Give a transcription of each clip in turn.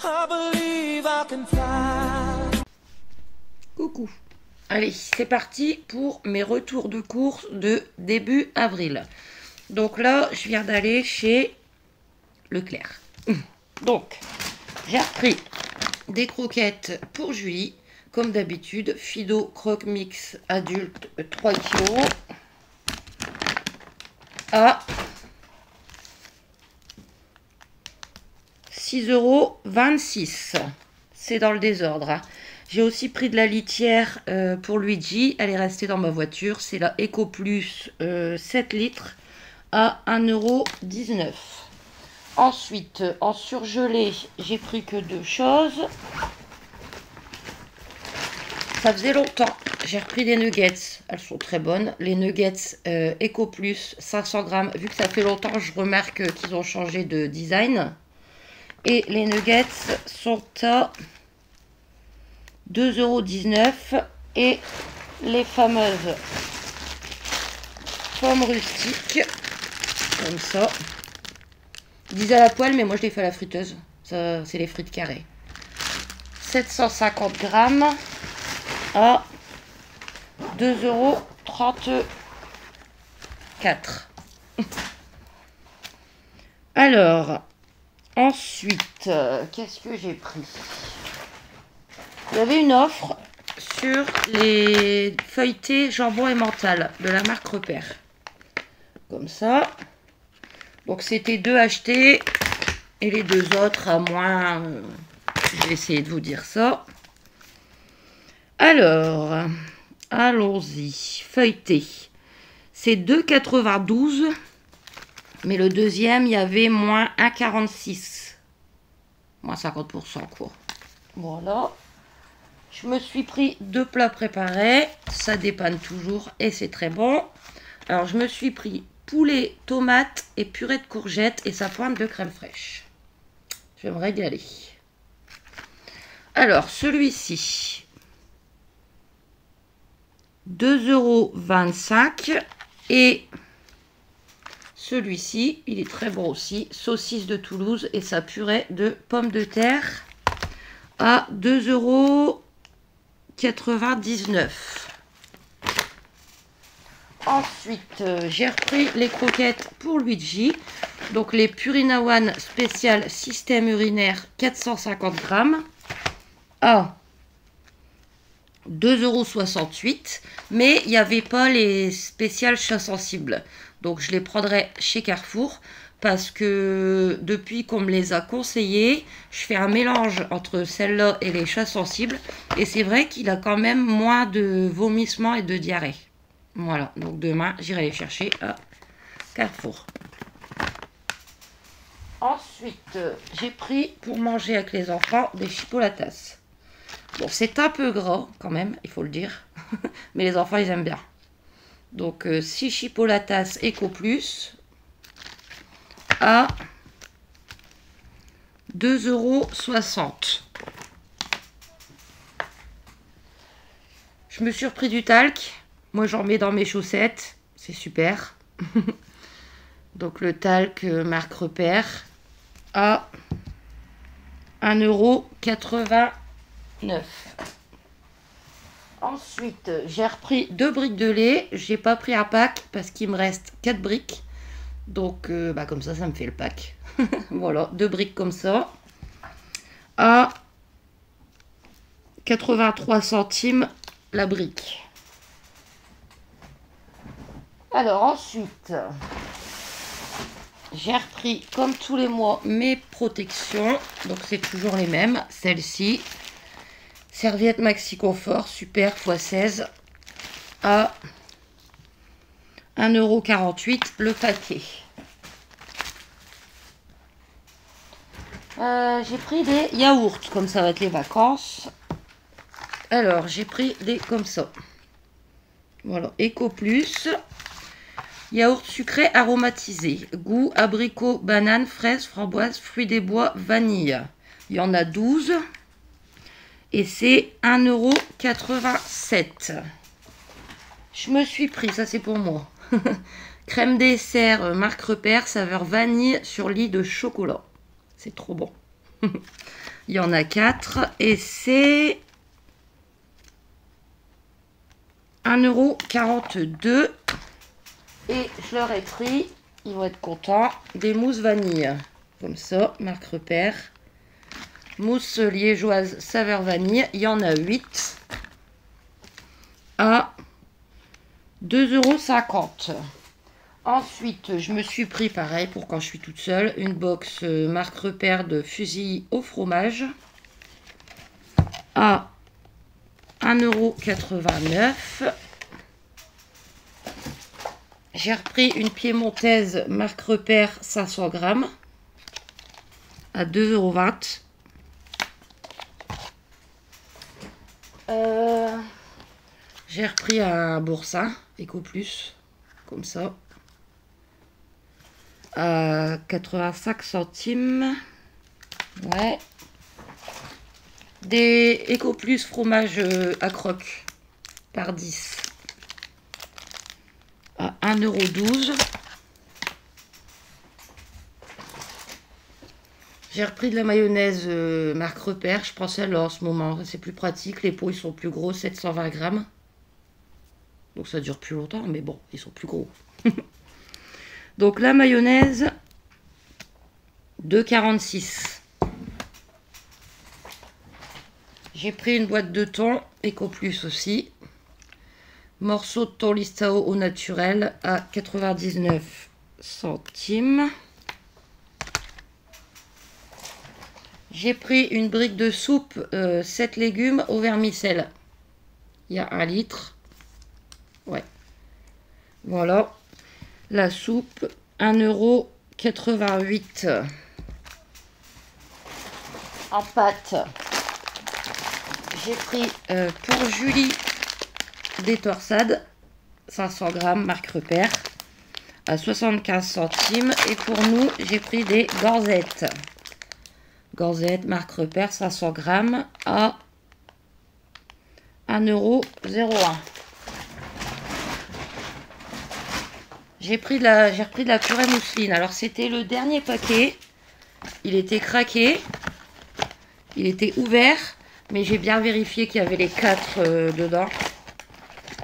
I believe I can fly. Coucou. Allez, c'est parti pour mes retours de course de début avril. Donc là, je viens d'aller chez Leclerc. Donc, j'ai repris des croquettes pour Julie. Comme d'habitude, Fido Croque Mix adulte 3 kg à 6,26 €. C'est dans le désordre. Hein. J'ai aussi pris de la litière pour Luigi. Elle est restée dans ma voiture. C'est la Eco Plus 7 litres à 1,19 €. Ensuite, en surgelé, j'ai pris que 2 choses. Ça faisait longtemps. J'ai repris des nuggets. Elles sont très bonnes. Les nuggets Eco Plus 500 grammes. Vu que ça fait longtemps, je remarque qu'ils ont changé de design. Et les nuggets sont à 2,19 €. Et les fameuses pommes rustiques, comme ça. Ils disent à la poêle, mais moi je les fais à la friteuse. Ça, c'est les frites carrées. 750 grammes à 2,34 €. Alors, ensuite, qu'est-ce que j'ai pris? Il y avait une offre sur les feuilletés jambon et mental de la marque Repère. Comme ça. Donc c'était 2 achetés et les 2 autres à moins. Je vais essayer de vous dire ça. Alors, allons-y. Feuilleté. C'est 2,92 €. Mais le deuxième, il y avait moins 1,46 €. Moins 50% quoi. Voilà. Je me suis pris 2 plats préparés. Ça dépanne toujours et c'est très bon. Alors, je me suis pris poulet, tomate et purée de courgettes et sa pointe de crème fraîche. Je vais me régaler. Alors, celui-ci, 2,25 € et celui-ci, il est très bon aussi, saucisse de Toulouse et sa purée de pommes de terre à 2,99 €. Ensuite, j'ai repris les croquettes pour Luigi. Donc, les Purina One spécial système urinaire 450 grammes à 2,68 €. Mais il n'y avait pas les spéciales chat sensibles. Donc, je les prendrai chez Carrefour. Parce que depuis qu'on me les a conseillées, je fais un mélange entre celle-là et les chats sensibles. Et c'est vrai qu'il a quand même moins de vomissements et de diarrhée. Voilà, donc demain, j'irai les chercher à Carrefour. Ensuite, j'ai pris pour manger avec les enfants des chipolatas. Bon, c'est un peu gras quand même, il faut le dire. Mais les enfants, ils aiment bien. Donc, 6 chipolatas Eco Plus à 2,60 €. Je me suis repris du talc. Moi, j'en mets dans mes chaussettes. C'est super. Donc, le talc marque Repère à 1,89 €. Ensuite, j'ai repris 2 briques de lait. J'ai pas pris un pack parce qu'il me reste 4 briques. Donc, comme ça me fait le pack. Voilà, 2 briques comme ça. À 83 centimes la brique. Alors ensuite, j'ai repris comme tous les mois mes protections. Donc c'est toujours les mêmes. Celle-ci, serviette Maxi Confort Super x16 à 1,48 € le paquet. J'ai pris des yaourts, comme ça va être les vacances. Alors, j'ai pris des comme ça. Voilà, Eco Plus. Yaourt sucré aromatisé. Goût abricot, banane, fraise, framboise, fruits des bois, vanille. Il y en a 12. Et c'est 1,87 €. Je me suis pris, ça c'est pour moi. Crème dessert marque Repère, saveur vanille sur lit de chocolat. C'est trop bon. Il y en a 4 et c'est 1,42 €. Et je leur ai pris, ils vont être contents, des mousses vanille. Comme ça, marque repère. Mousse liégeoise saveur vanille. Il y en a 8 à 2,50 €. Ensuite, je me suis pris, pareil, pour quand je suis toute seule, une box marque repère de fusil au fromage à 1,89 €. J'ai repris une piémontaise marque repère 500 grammes à 2,20 €. J'ai repris un boursin Ecoplus, comme ça, à 85 centimes. Ouais. Des Ecoplus fromage à croque par 10 à 1,12 €. J'ai repris de la mayonnaise marque repère. Je prends celle-là en ce moment. C'est plus pratique. Les pots ils sont plus gros, 720 grammes. Donc ça dure plus longtemps, mais bon, ils sont plus gros. Donc la mayonnaise, 2,46 €. J'ai pris une boîte de thon, Ecoplus aussi. Morceau de thon Listao au naturel à 99 centimes. J'ai pris une brique de soupe 7 légumes au vermicelle. Il y a 1 litre. Ouais. Voilà. La soupe, 1,88 € en pâte. J'ai pris pour Julie des torsades, 500 grammes, marque repère, à 75 centimes. Et pour nous, j'ai pris des gorzettes. Gorzettes, marque repère, 500 grammes, à 1,01 €. J'ai repris de la purée mousseline. Alors, c'était le dernier paquet. Il était craqué. Il était ouvert. Mais j'ai bien vérifié qu'il y avait les 4 dedans.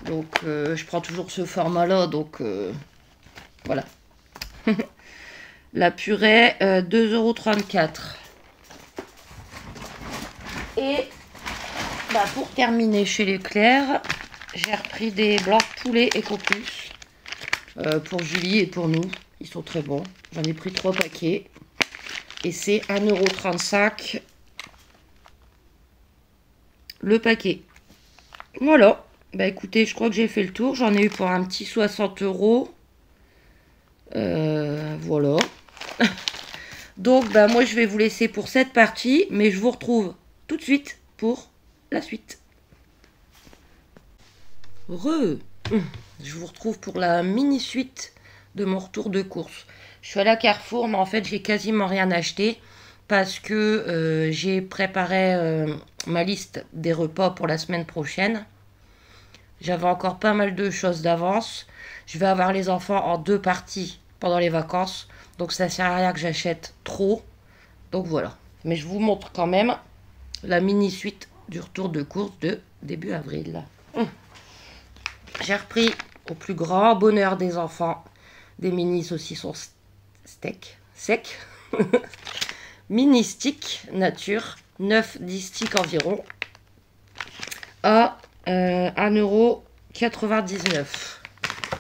Donc, je prends toujours ce format-là. Donc, voilà. La purée, 2,34 €. Et bah, pour terminer chez Leclerc, j'ai repris des blancs de poulet Ecoplus. Pour Julie et pour nous. Ils sont très bons. J'en ai pris 3 paquets. Et c'est 1,35 € le paquet. Voilà. Bah écoutez, je crois que j'ai fait le tour. J'en ai eu pour un petit 60 €. Voilà. Donc, bah moi, je vais vous laisser pour cette partie. Mais je vous retrouve tout de suite pour la suite. Je vous retrouve pour la mini suite de mon retour de course. Je suis allée à Carrefour, mais en fait, j'ai quasiment rien acheté parce que j'ai préparé ma liste des repas pour la semaine prochaine. J'avais encore pas mal de choses d'avance. Je vais avoir les enfants en 2 parties pendant les vacances. Donc, ça sert à rien que j'achète trop. Donc, voilà. Mais je vous montre quand même la mini suite du retour de course de début avril. J'ai repris, au plus grand bonheur des enfants, des mini saucissons steak sec. Mini stick nature, 9-10 sticks environ, à 1,99 €.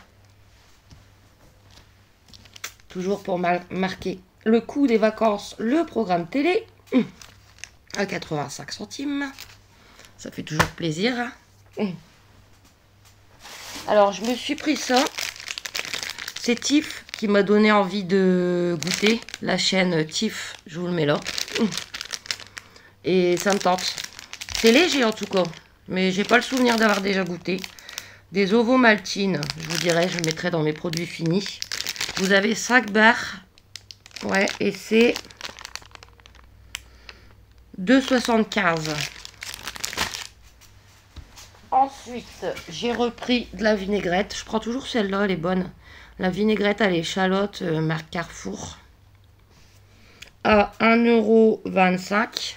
Toujours pour marquer le coût des vacances, le programme télé, à 85 centimes. Ça fait toujours plaisir. Alors, je me suis pris ça. C'est Tiff qui m'a donné envie de goûter. La chaîne Tiff, je vous le mets là. Et ça me tente. C'est léger en tout cas. Mais j'ai pas le souvenir d'avoir déjà goûté. Des ovomaltines, je vous dirai, je mettrai dans mes produits finis. Vous avez 5 barres. Ouais, et c'est 2,75 €. Ensuite, j'ai repris de la vinaigrette. Je prends toujours celle-là, elle est bonne. La vinaigrette à l'échalote, marque Carrefour. À 1,25 €.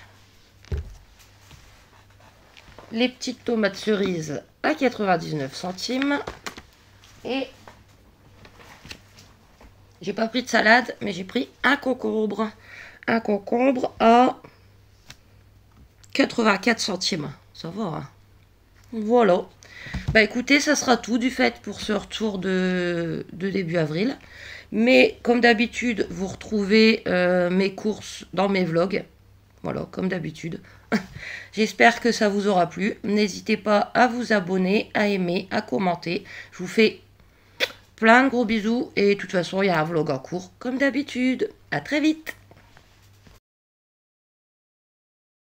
les petites tomates cerises à 99 centimes. Et j'ai pas pris de salade, mais j'ai pris un concombre. Un concombre à 84 centimes. Ça va, hein. Voilà. Bah écoutez, ça sera tout du fait pour ce retour de début avril. Mais comme d'habitude, vous retrouvez mes courses dans mes vlogs. Voilà, comme d'habitude. J'espère que ça vous aura plu. N'hésitez pas à vous abonner, à aimer, à commenter. Je vous fais plein de gros bisous. Et de toute façon, il y a un vlog en cours, comme d'habitude. À très vite.